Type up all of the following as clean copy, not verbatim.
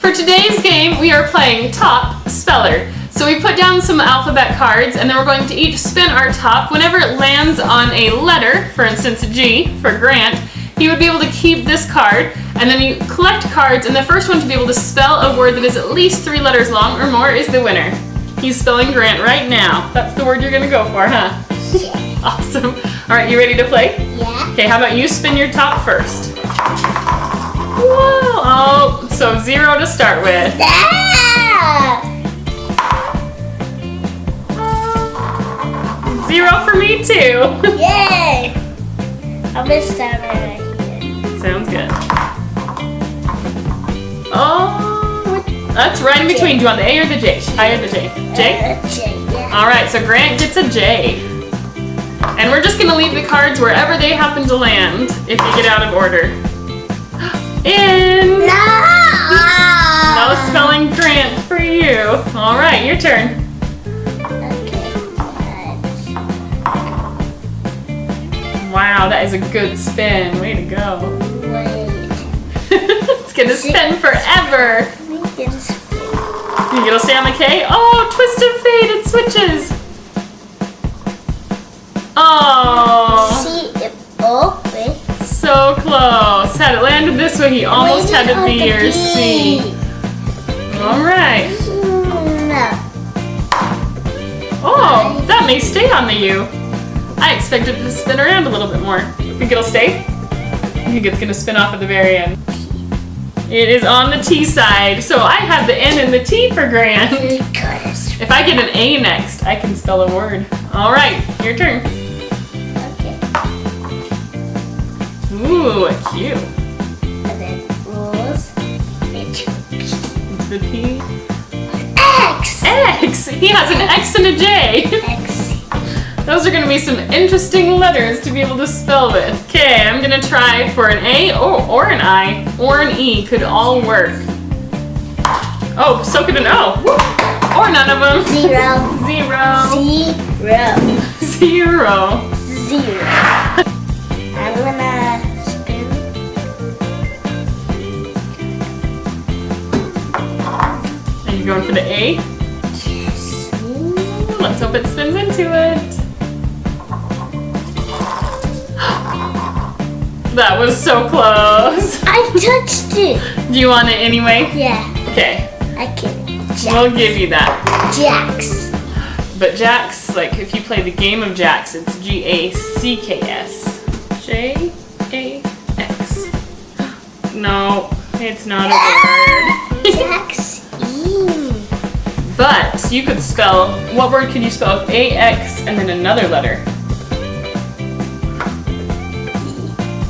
For today's game, we are playing Top Speller. So we put down some alphabet cards, and then we're going to each spin our top. Whenever it lands on a letter, for instance G for Grant, he would be able to keep this card, and then you collect cards, and the first one to be able to spell a word that is at least 3 letters long or more is the winner. He's spelling Grant right now. That's the word you're gonna go for, huh? Yeah. Awesome. All right, you ready to play? Yeah. Okay, how about you spin your top first? Whoa, oh, so 0 to start with. Yeah. 0 for me too. Yay. I'm gonna start right here. Sounds good. Oh, that's right in between. Do you want the A or the J? I or the J? J? J, yeah. All right, so Grant gets a J. And we're just gonna leave the cards wherever they happen to land if you get out of order. In. No spelling Grant for you. All right, your turn. Wow, that is a good spin. Way to go. Wait. It's gonna spin forever. We can spin. You think it'll stay on the K? Oh, twist of fate, it switches. Oh. See if wait. So close. Had it landed this way, he almost had it be your C. All right. No. Oh, that may stay on the U. I expected it to spin around a little bit more. You think it'll stay? I think it's gonna spin off at the very end. It is on the T side, so I have the N and the T for Grant. If I get an A next, I can spell a word. All right, your turn. Okay. Ooh, a Q. And then rules. The P. X. X. He has an X and a J. X. Those are going to be some interesting letters to be able to spell with. Okay, I'm going to try for an A or an I or an E. Could all work. Oh, so could an O. Or none of them. 0. 0. 0. 0. 0. I'm gonna spin. Are you going for the A? Yes. Ooh, let's hope it spins into it. That was so close. I touched it. Do you want it anyway? Yeah. Okay. I can. We'll give you that. Jacks. But Jacks, like if you play the game of Jacks, it's G-A-C-K-S. J-A-X. No, it's not a word. Jacks. But you could spell, what word could you spell with A-X and then another letter?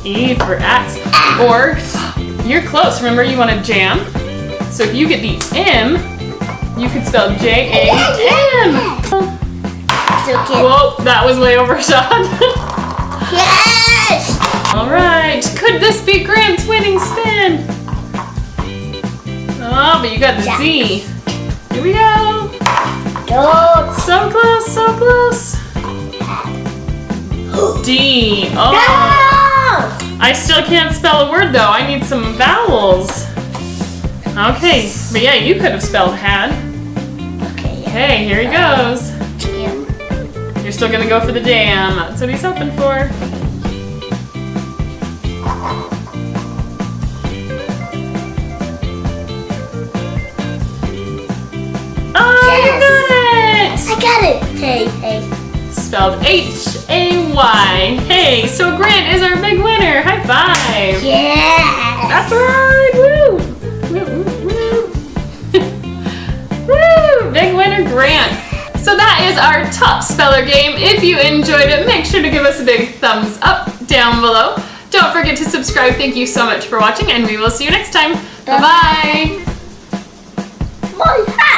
E for axe. Or, you're close. Remember you want to jam? So if you get the M, you could spell J-A-M. Whoa, that was way overshot. Yes! All right. Could this be Grant's winning spin? Oh, but you got the Z. Here we go. Go. So close, so close. D. Oh. No! I still can't spell a word though. I need some vowels. Okay, but yeah, you could have spelled had. Okay. Okay, here he goes. Jam. You're still gonna go for the jam. That's what he's hoping for. Oh, Yes! you got it! I got it. Hey, hey. Spelled H-A-Y. Hey, so Grant is our big winner. High five. Yes. That's right. Woo. Woo, woo, woo. Woo. Big winner, Grant. So that is our Top Speller game. If you enjoyed it, make sure to give us a big thumbs up down below. Don't forget to subscribe. Thank you so much for watching, and we will see you next time. Bye-bye. Bye.